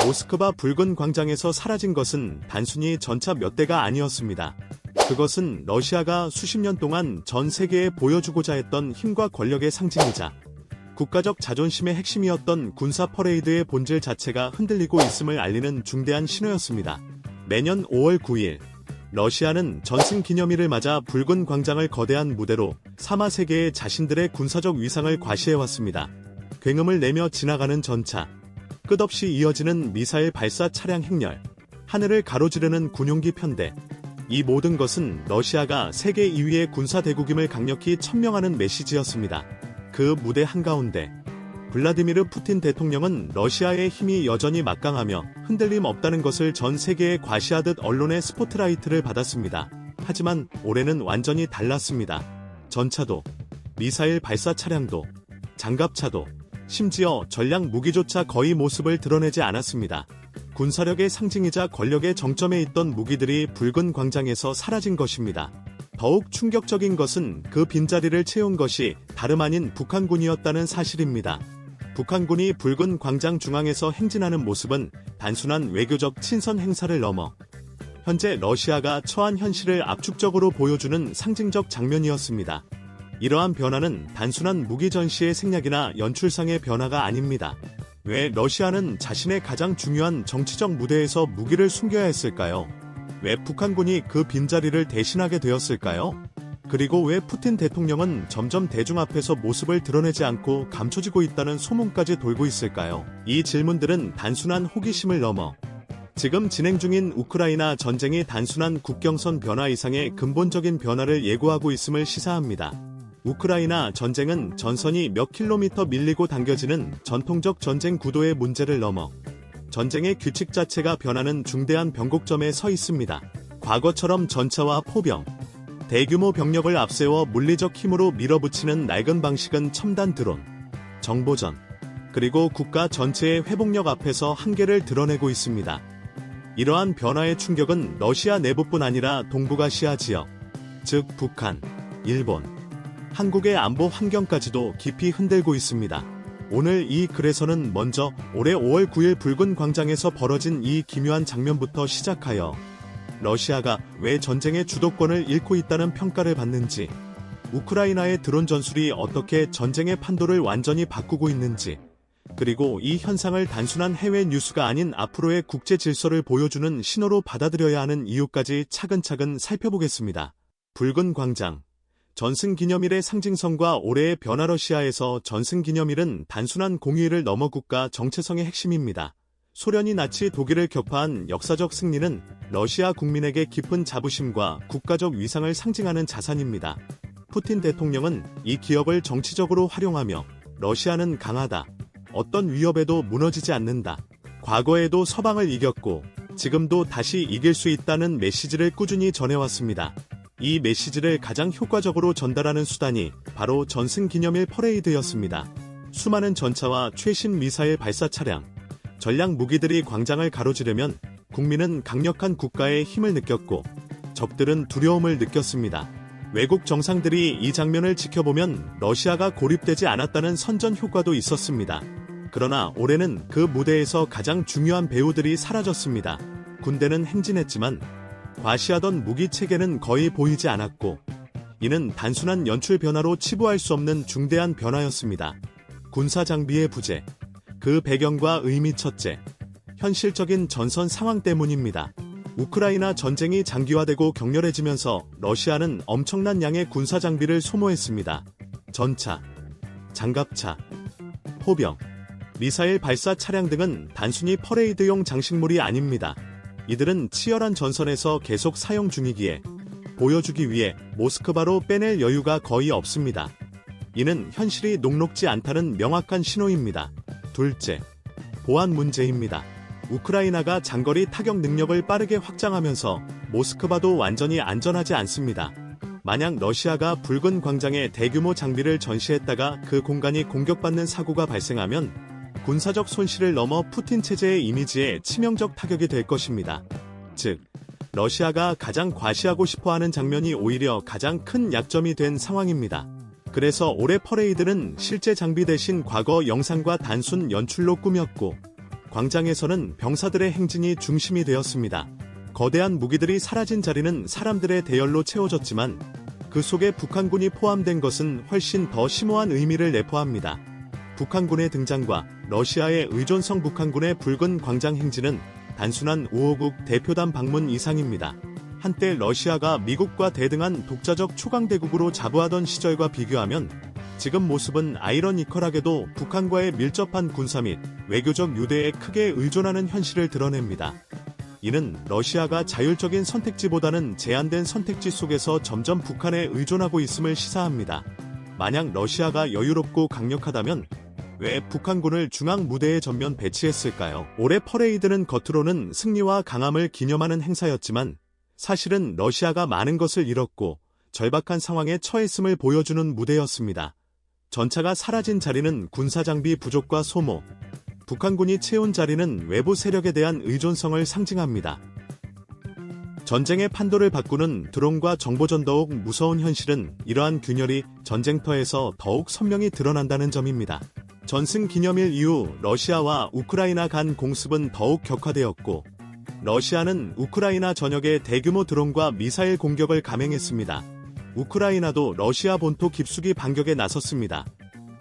모스크바 붉은 광장에서 사라진 것은 단순히 전차 몇 대가 아니었습니다. 그것은 러시아가 수십 년 동안 전 세계에 보여주고자 했던 힘과 권력의 상징이자 국가적 자존심의 핵심이었던 군사 퍼레이드의 본질 자체가 흔들리고 있음을 알리는 중대한 신호였습니다. 매년 5월 9일, 러시아는 전승 기념일을 맞아 붉은 광장을 거대한 무대로 삼아 세계에 자신들의 군사적 위상을 과시해왔습니다. 굉음을 내며 지나가는 전차, 끝없이 이어지는 미사일 발사 차량 행렬, 하늘을 가로지르는 군용기 편대. 이 모든 것은 러시아가 세계 2위의 군사대국임을 강력히 천명하는 메시지였습니다. 그 무대 한가운데 블라디미르 푸틴 대통령은 러시아의 힘이 여전히 막강하며 흔들림 없다는 것을 전 세계에 과시하듯 언론의 스포트라이트를 받았습니다. 하지만 올해는 완전히 달랐습니다. 전차도, 미사일 발사 차량도, 장갑차도, 심지어 전략 무기조차 거의 모습을 드러내지 않았습니다. 군사력의 상징이자 권력의 정점에 있던 무기들이 붉은 광장에서 사라진 것입니다. 더욱 충격적인 것은 그 빈자리를 채운 것이 다름 아닌 북한군이었다는 사실입니다. 북한군이 붉은 광장 중앙에서 행진하는 모습은 단순한 외교적 친선 행사를 넘어 현재 러시아가 처한 현실을 압축적으로 보여주는 상징적 장면이었습니다. 이러한 변화는 단순한 무기 전시의 생략이나 연출상의 변화가 아닙니다. 왜 러시아는 자신의 가장 중요한 정치적 무대에서 무기를 숨겨야 했을까요? 왜 북한군이 그 빈자리를 대신하게 되었을까요? 그리고 왜 푸틴 대통령은 점점 대중 앞에서 모습을 드러내지 않고 감춰지고 있다는 소문까지 돌고 있을까요? 이 질문들은 단순한 호기심을 넘어 지금 진행 중인 우크라이나 전쟁이 단순한 국경선 변화 이상의 근본적인 변화를 예고하고 있음을 시사합니다. 우크라이나 전쟁은 전선이 몇 킬로미터 밀리고 당겨지는 전통적 전쟁 구도의 문제를 넘어 전쟁의 규칙 자체가 변하는 중대한 변곡점에 서 있습니다. 과거처럼 전차와 포병, 대규모 병력을 앞세워 물리적 힘으로 밀어붙이는 낡은 방식은 첨단 드론, 정보전, 그리고 국가 전체의 회복력 앞에서 한계를 드러내고 있습니다. 이러한 변화의 충격은 러시아 내부뿐 아니라 동북아시아 지역, 즉 북한, 일본, 한국의 안보 환경까지도 깊이 흔들고 있습니다. 오늘 이 글에서는 먼저 올해 5월 9일 붉은 광장에서 벌어진 이 기묘한 장면부터 시작하여 러시아가 왜 전쟁의 주도권을 잃고 있다는 평가를 받는지, 우크라이나의 드론 전술이 어떻게 전쟁의 판도를 완전히 바꾸고 있는지, 그리고 이 현상을 단순한 해외 뉴스가 아닌 앞으로의 국제 질서를 보여주는 신호로 받아들여야 하는 이유까지 차근차근 살펴보겠습니다. 붉은 광장, 전승기념일의 상징성과 올해의 변화. 러시아에서 전승기념일은 단순한 공휴일을 넘어 국가 정체성의 핵심입니다. 소련이 나치 독일을 격파한 역사적 승리는 러시아 국민에게 깊은 자부심과 국가적 위상을 상징하는 자산입니다. 푸틴 대통령은 이 기억을 정치적으로 활용하며 러시아는 강하다, 어떤 위협에도 무너지지 않는다, 과거에도 서방을 이겼고 지금도 다시 이길 수 있다는 메시지를 꾸준히 전해왔습니다. 이 메시지를 가장 효과적으로 전달하는 수단이 바로 전승기념일 퍼레이드였습니다. 수많은 전차와 최신 미사일 발사 차량, 전략 무기들이 광장을 가로지르면 국민은 강력한 국가의 힘을 느꼈고 적들은 두려움을 느꼈습니다. 외국 정상들이 이 장면을 지켜보면 러시아가 고립되지 않았다는 선전 효과도 있었습니다. 그러나 올해는 그 무대에서 가장 중요한 배우들이 사라졌습니다. 군대는 행진했지만 과시하던 무기 체계는 거의 보이지 않았고, 이는 단순한 연출 변화로 치부할 수 없는 중대한 변화였습니다. 군사 장비의 부재, 그 배경과 의미. 첫째, 현실적인 전선 상황 때문입니다. 우크라이나 전쟁이 장기화되고 격렬해지면서 러시아는 엄청난 양의 군사 장비를 소모했습니다. 전차, 장갑차, 포병, 미사일 발사 차량 등은 단순히 퍼레이드용 장식물이 아닙니다. 이들은 치열한 전선에서 계속 사용 중이기에 보여주기 위해 모스크바로 빼낼 여유가 거의 없습니다. 이는 현실이 녹록지 않다는 명확한 신호입니다. 둘째, 보안 문제입니다. 우크라이나가 장거리 타격 능력을 빠르게 확장하면서 모스크바도 완전히 안전하지 않습니다. 만약 러시아가 붉은 광장에 대규모 장비를 전시했다가 그 공간이 공격받는 사고가 발생하면 군사적 손실을 넘어 푸틴 체제의 이미지에 치명적 타격이 될 것입니다. 즉, 러시아가 가장 과시하고 싶어하는 장면이 오히려 가장 큰 약점이 된 상황입니다. 그래서 올해 퍼레이드는 실제 장비 대신 과거 영상과 단순 연출로 꾸몄고, 광장에서는 병사들의 행진이 중심이 되었습니다. 거대한 무기들이 사라진 자리는 사람들의 대열로 채워졌지만 그 속에 북한군이 포함된 것은 훨씬 더 심오한 의미를 내포합니다. 북한군의 등장과 러시아의 의존성, 북한군의 붉은 광장 행진은 단순한 우호국 대표단 방문 이상입니다. 한때 러시아가 미국과 대등한 독자적 초강대국으로 자부하던 시절과 비교하면 지금 모습은 아이러니컬하게도 북한과의 밀접한 군사 및 외교적 유대에 크게 의존하는 현실을 드러냅니다. 이는 러시아가 자율적인 선택지보다는 제한된 선택지 속에서 점점 북한에 의존하고 있음을 시사합니다. 만약 러시아가 여유롭고 강력하다면 왜 북한군을 중앙 무대에 전면 배치했을까요? 올해 퍼레이드는 겉으로는 승리와 강함을 기념하는 행사였지만 사실은 러시아가 많은 것을 잃었고 절박한 상황에 처했음을 보여주는 무대였습니다. 전차가 사라진 자리는 군사장비 부족과 소모, 북한군이 채운 자리는 외부 세력에 대한 의존성을 상징합니다. 전쟁의 판도를 바꾸는 드론과 정보전, 더욱 무서운 현실은 이러한 균열이 전쟁터에서 더욱 선명히 드러난다는 점입니다. 전승 기념일 이후 러시아와 우크라이나 간 공습은 더욱 격화되었고, 러시아는 우크라이나 전역에 대규모 드론과 미사일 공격을 감행했습니다. 우크라이나도 러시아 본토 깊숙이 반격에 나섰습니다.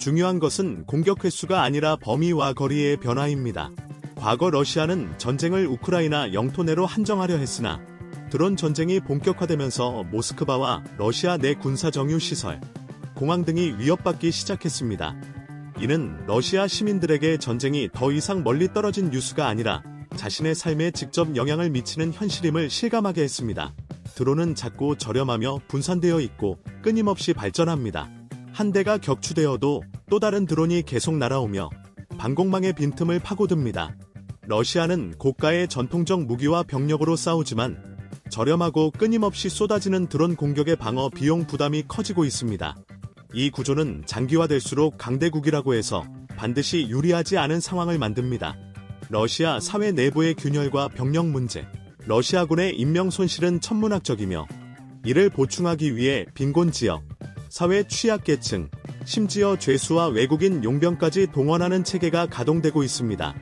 중요한 것은 공격 횟수가 아니라 범위와 거리의 변화입니다. 과거 러시아는 전쟁을 우크라이나 영토 내로 한정하려 했으나 드론 전쟁이 본격화되면서 모스크바와 러시아 내 군사 정유 시설, 공항 등이 위협받기 시작했습니다. 이는 러시아 시민들에게 전쟁이 더 이상 멀리 떨어진 뉴스가 아니라 자신의 삶에 직접 영향을 미치는 현실임을 실감하게 했습니다. 드론은 작고 저렴하며 분산되어 있고 끊임없이 발전합니다. 한 대가 격추되어도 또 다른 드론이 계속 날아오며 방공망의 빈틈을 파고듭니다. 러시아는 고가의 전통적 무기와 병력으로 싸우지만 저렴하고 끊임없이 쏟아지는 드론 공격의 방어 비용 부담이 커지고 있습니다. 이 구조는 장기화될수록 강대국이라고 해서 반드시 유리하지 않은 상황을 만듭니다. 러시아 사회 내부의 균열과 병력 문제, 러시아군의 인명 손실은 천문학적이며 이를 보충하기 위해 빈곤 지역, 사회 취약계층, 심지어 죄수와 외국인 용병까지 동원하는 체계가 가동되고 있습니다.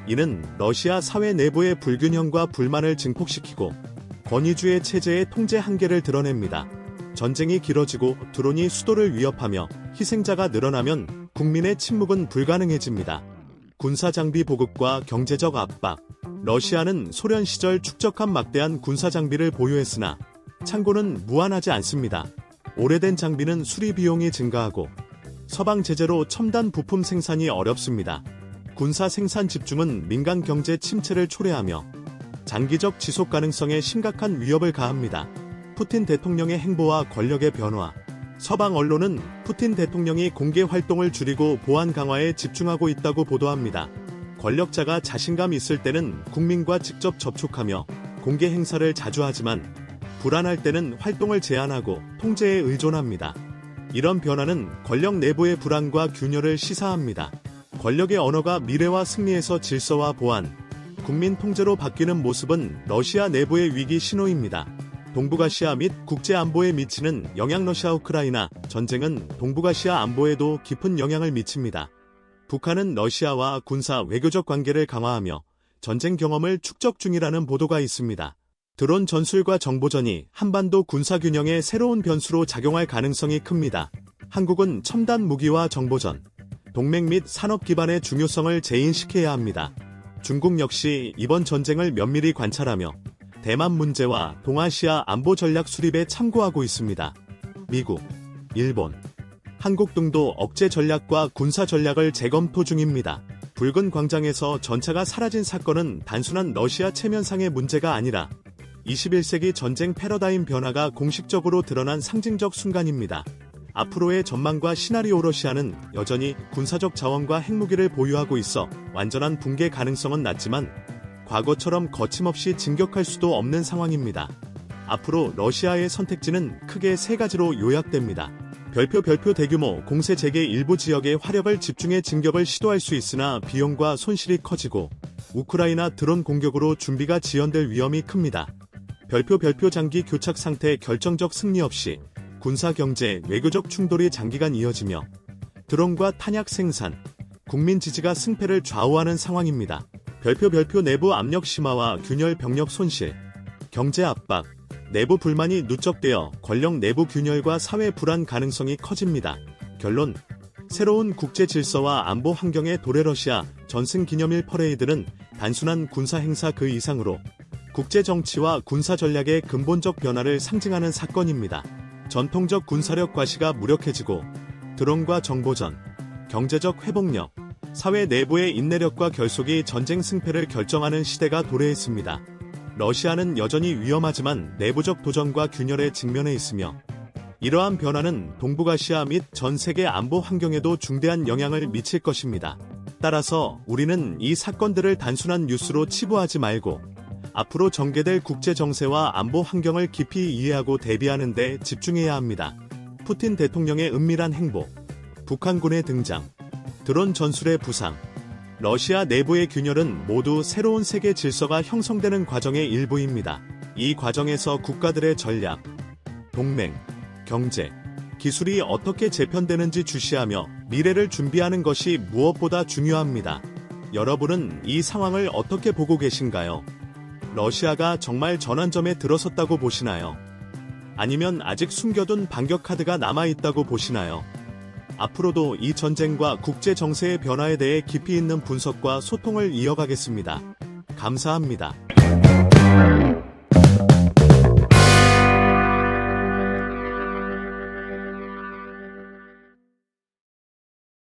이는 러시아 사회 내부의 불균형과 불만을 증폭시키고 권위주의 체제의 통제 한계를 드러냅니다. 전쟁이 길어지고 드론이 수도를 위협하며 희생자가 늘어나면 국민의 침묵은 불가능해집니다. 군사장비 보급과 경제적 압박. 러시아는 소련 시절 축적한 막대한 군사장비를 보유했으나 창고는 무한하지 않습니다. 오래된 장비는 수리 비용이 증가하고 서방 제재로 첨단 부품 생산이 어렵습니다. 군사 생산 집중은 민간 경제 침체를 초래하며 장기적 지속 가능성에 심각한 위협을 가합니다. 푸틴 대통령의 행보와 권력의 변화. 서방 언론은 푸틴 대통령이 공개 활동을 줄이고 보안 강화에 집중하고 있다고 보도합니다. 권력자가 자신감 있을 때는 국민과 직접 접촉하며 공개 행사를 자주 하지만 불안할 때는 활동을 제한하고 통제에 의존합니다. 이런 변화는 권력 내부의 불안과 균열을 시사합니다. 권력의 언어가 미래와 승리에서 질서와 보안, 국민 통제로 바뀌는 모습은 러시아 내부의 위기 신호입니다. 동북아시아 및 국제 안보에 미치는 영향. 러시아 우크라이나 전쟁은 동북아시아 안보에도 깊은 영향을 미칩니다. 북한은 러시아와 군사 외교적 관계를 강화하며 전쟁 경험을 축적 중이라는 보도가 있습니다. 드론 전술과 정보전이 한반도 군사균형의 새로운 변수로 작용할 가능성이 큽니다. 한국은 첨단 무기와 정보전, 동맹 및 산업 기반의 중요성을 재인식해야 합니다. 중국 역시 이번 전쟁을 면밀히 관찰하며 대만 문제와 동아시아 안보 전략 수립에 참고하고 있습니다. 미국, 일본, 한국 등도 억제 전략과 군사 전략을 재검토 중입니다. 붉은 광장에서 전차가 사라진 사건은 단순한 러시아 체면상의 문제가 아니라 21세기 전쟁 패러다임 변화가 공식적으로 드러난 상징적 순간입니다. 앞으로의 전망과 시나리오. 러시아는 여전히 군사적 자원과 핵무기를 보유하고 있어 완전한 붕괴 가능성은 낮지만 과거처럼 거침없이 진격할 수도 없는 상황입니다. 앞으로 러시아의 선택지는 크게 세 가지로 요약됩니다. 별표 대규모 공세 재개. 일부 지역에 화력을 집중해 진격을 시도할 수 있으나 비용과 손실이 커지고 우크라이나 드론 공격으로 준비가 지연될 위험이 큽니다. 별표 장기 교착 상태. 결정적 승리 없이 군사 경제, 외교적 충돌이 장기간 이어지며 드론과 탄약 생산, 국민 지지가 승패를 좌우하는 상황입니다. 별표 내부 압력 심화와 균열 병력 손실, 경제 압박, 내부 불만이 누적되어 권력 내부 균열과 사회 불안 가능성이 커집니다. 결론, 새로운 국제 질서와 안보 환경의 도래러시아 전승 기념일 퍼레이드는 단순한 군사 행사 그 이상으로 국제 정치와 군사 전략의 근본적 변화를 상징하는 사건입니다. 전통적 군사력 과시가 무력해지고 드론과 정보전, 경제적 회복력, 사회 내부의 인내력과 결속이 전쟁 승패를 결정하는 시대가 도래했습니다. 러시아는 여전히 위험하지만 내부적 도전과 균열에 직면해 있으며 이러한 변화는 동북아시아 및 전 세계 안보 환경에도 중대한 영향을 미칠 것입니다. 따라서 우리는 이 사건들을 단순한 뉴스로 치부하지 말고 앞으로 전개될 국제 정세와 안보 환경을 깊이 이해하고 대비하는 데 집중해야 합니다. 푸틴 대통령의 은밀한 행보, 북한군의 등장, 드론 전술의 부상, 러시아 내부의 균열은 모두 새로운 세계 질서가 형성되는 과정의 일부입니다. 이 과정에서 국가들의 전략, 동맹, 경제, 기술이 어떻게 재편되는지 주시하며 미래를 준비하는 것이 무엇보다 중요합니다. 여러분은 이 상황을 어떻게 보고 계신가요? 러시아가 정말 전환점에 들어섰다고 보시나요? 아니면 아직 숨겨둔 반격 카드가 남아있다고 보시나요? 앞으로도 이 전쟁과 국제 정세의 변화에 대해 깊이 있는 분석과 소통을 이어가겠습니다. 감사합니다.